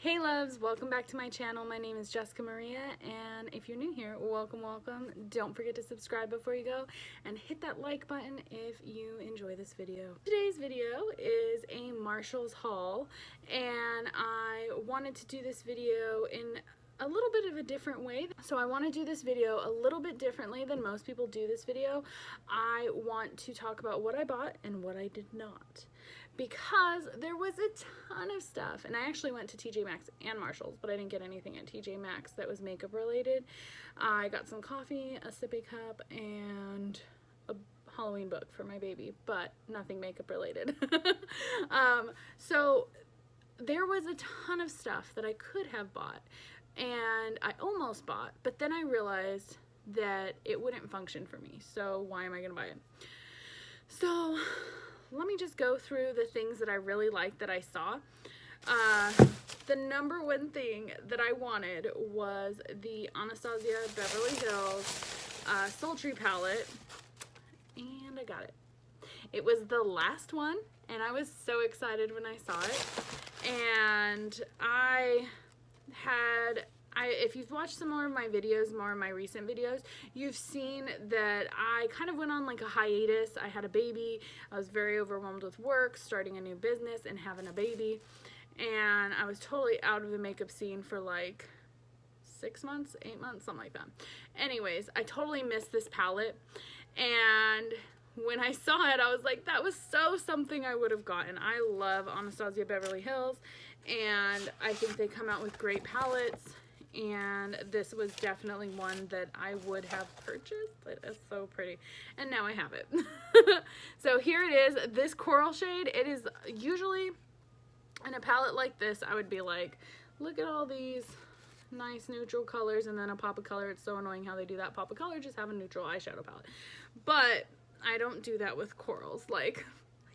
Hey loves, welcome back to my channel. My name is Jessica Maria, and if you're new here, welcome. Don't forget to subscribe before you go and hit that like button if you enjoy this video. Today's video is a Marshall's haul, and I wanted to do this video in a little bit of a different way. So I want to do this video a little bit differently than most people do this video. I want to talk about what I bought and what I did not, because there was a ton of stuff, and I actually went to TJ Maxx and Marshall's, but I didn't get anything at TJ Maxx that was makeup related. I got some coffee, a sippy cup, and a Halloween book for my baby, but nothing makeup related. So there was a ton of stuff that I could have bought, and I almost bought, but then I realized that it wouldn't function for me, so why am I gonna buy it? So let me just go through the things that I really liked that I saw. The number one thing that I wanted was the Anastasia Beverly Hills Sultry palette, and I got it. It was the last one, and I was so excited when I saw it. And if you've watched some more of my videos, more of my recent videos, you've seen that I kind of went on like a hiatus. I had a baby. I was very overwhelmed with work, starting a new business and having a baby. And I was totally out of the makeup scene for like 6 months, 8 months, something like that. Anyways, I totally missed this palette. And when I saw it, I was like, that was so something I would have gotten. I love Anastasia Beverly Hills, and I think they come out with great palettes, and this was definitely one that I would have purchased. It is so pretty, and now I have it. So here it is, this coral shade. It is usually in a palette like this, I would be like, look at all these nice neutral colors and then a pop of color. It's so annoying how they do that pop of color. Just have a neutral eyeshadow palette. But I don't do that with corals. Like,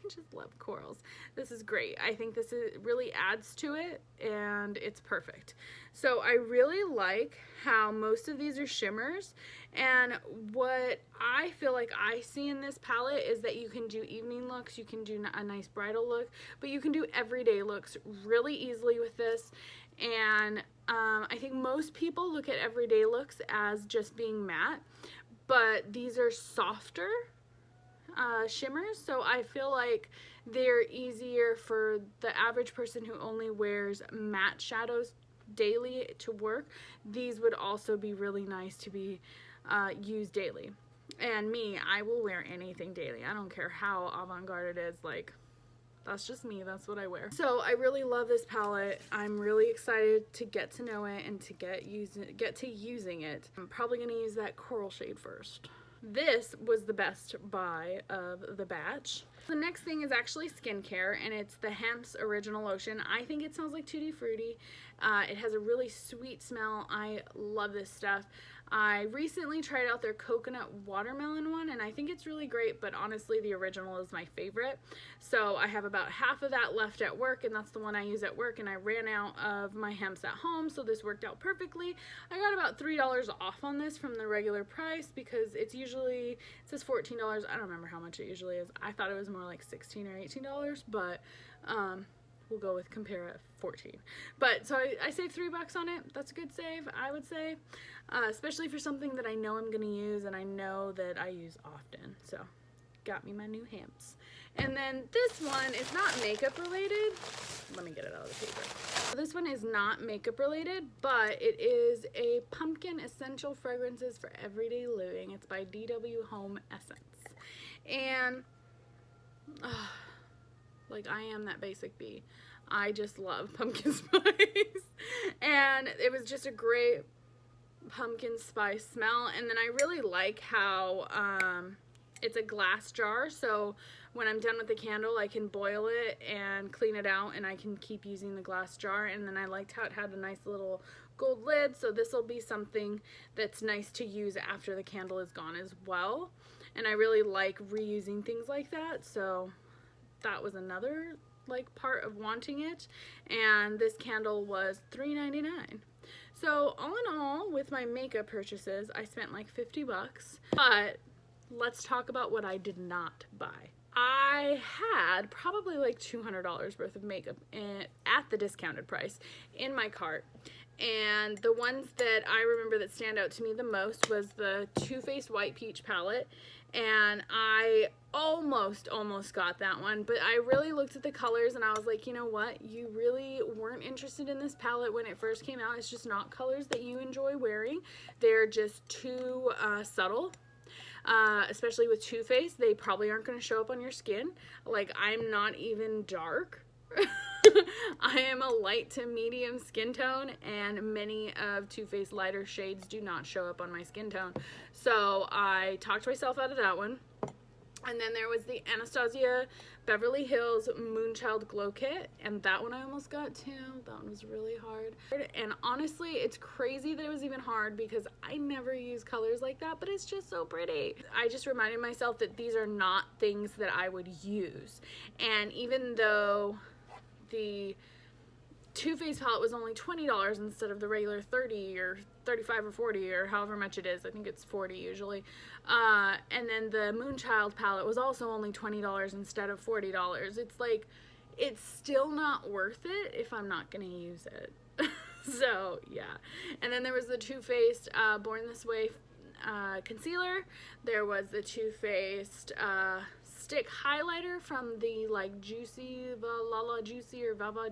I just love corals. This is great. I think this really adds to it, and it's perfect. So I really like how most of these are shimmers, and what I feel like I see in this palette is that you can do evening looks, you can do a nice bridal look, but you can do everyday looks really easily with this. And I think most people look at everyday looks as just being matte, but these are softer shimmers, so I feel like they're easier for the average person who only wears matte shadows daily to work. These would also be really nice to be used daily. And me, I will wear anything daily. I don't care how avant-garde it is. Like, that's just me. That's what I wear. So I really love this palette. I'm really excited to get to know it and to get to using it. I'm probably going to use that coral shade first. This was the best buy of the batch. The next thing is actually skincare, and it's the Hemp's Original Lotion. I think it smells like Tutti Frutti. It has a really sweet smell. I love this stuff. I recently tried out their coconut watermelon one, and I think it's really great, but honestly the original is my favorite. So I have about half of that left at work, and that's the one I use at work, and I ran out of my Hemp's at home, so this worked out perfectly. I got about $3 off on this from the regular price, because it's usually, it says $14. I don't remember how much it usually is. I thought it was more like $16 or $18, but we'll go with compare at 14. But so I saved $3 on it. That's a good save, I would say, especially for something that I know I'm gonna use and I know that I use often. So got me my new Hemp's. And then this one is not makeup related. Let me get it out of the paper. So this one is not makeup related, but it is a pumpkin essential fragrances for everyday living. It's by DW Home Essence. And like, I am that basic bee. I just love pumpkin spice. And it was just a great pumpkin spice smell. And then I really like how it's a glass jar, so when I'm done with the candle I can boil it and clean it out, and I can keep using the glass jar. And then I liked how it had a nice little gold lid, so this will be something that's nice to use after the candle is gone as well. And I really like reusing things like that, so that was another like part of wanting it. And this candle was $3.99. So all in all, with my makeup purchases, I spent like $50. But let's talk about what I did not buy. I had probably like $200 worth of makeup at the discounted price in my cart. And the ones that I remember that stand out to me the most was the Too Faced White Peach palette. And I almost got that one, but I really looked at the colors and I was like, you know what? You really weren't interested in this palette when it first came out. It's just not colors that you enjoy wearing. They're just too subtle. Especially with Too Faced, they probably aren't going to show up on your skin. Like, I'm not even dark. I am a light to medium skin tone, and many of Too Faced lighter shades do not show up on my skin tone. So I talked myself out of that one. And then there was the Anastasia Beverly Hills Moonchild Glow Kit, and that one I almost got too. That one was really hard. And honestly, it's crazy that it was even hard because I never use colors like that, but it's just so pretty. I just reminded myself that these are not things that I would use. And even though the Too Faced palette was only $20 instead of the regular $30 or $35 or $40 or however much it is. I think it's $40 usually. And then the Moonchild palette was also only $20 instead of $40. It's like, it's still not worth it if I'm not going to use it. So, yeah. And then there was the Too Faced Born This Way concealer. There was the Too Faced stick highlighter from the like Juicy, Lala Juicy or Vava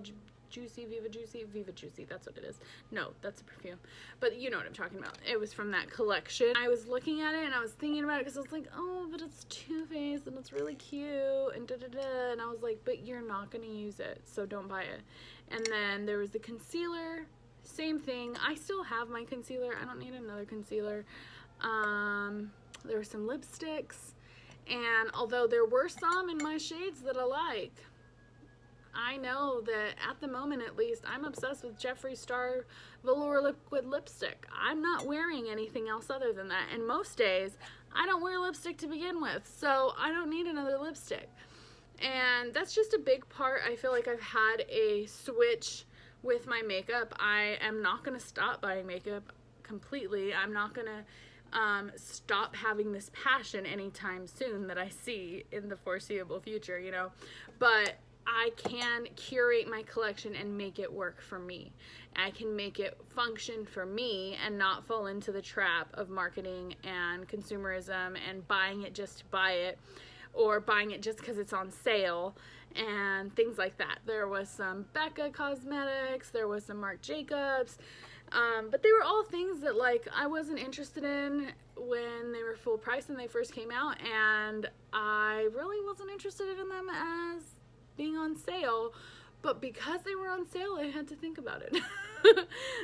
Juicy, Viva Juicy, that's what it is. No, that's a perfume. But you know what I'm talking about. It was from that collection. I was looking at it and I was thinking about it because I was like, oh, but it's Too Faced and it's really cute and da-da-da. And I was like, but you're not going to use it, so don't buy it. And then there was the concealer. Same thing. I still have my concealer. I don't need another concealer. There were some lipsticks. And although there were some in my shades that I like, I know that at the moment at least, I'm obsessed with Jeffree Star Velour Liquid Lipstick. I'm not wearing anything else other than that. And most days, I don't wear lipstick to begin with, so I don't need another lipstick. And that's just a big part. I feel like I've had a switch with my makeup. I am not going to stop buying makeup completely. I'm not going to stop having this passion anytime soon that I see in the foreseeable future, you know. But I can curate my collection and make it work for me. I can make it function for me and not fall into the trap of marketing and consumerism and buying it just to buy it, or buying it just because it's on sale and things like that. There was some Becca Cosmetics, there was some Marc Jacobs, but they were all things that like I wasn't interested in when they were full price when they first came out, and I really wasn't interested in them as being on sale, but because they were on sale, I had to think about it.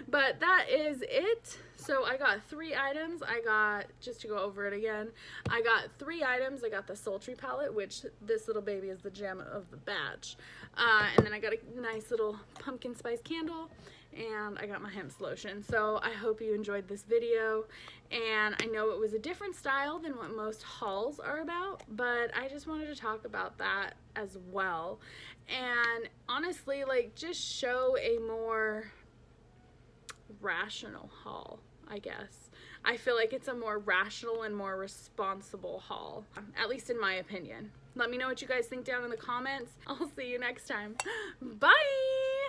But that is it. So I got 3 items. I got, just to go over it again, I got 3 items. I got the Sultry palette, which this little baby is the gem of the batch. And then I got a nice little pumpkin spice candle, and I got my hemp lotion. So I hope you enjoyed this video, and I know it was a different style than what most hauls are about, but I just wanted to talk about that as well. And honestly, like, just show a more rational haul, I guess. I feel like it's a more rational and more responsible haul, at least in my opinion. Let me know what you guys think down in the comments. I'll see you next time. Bye!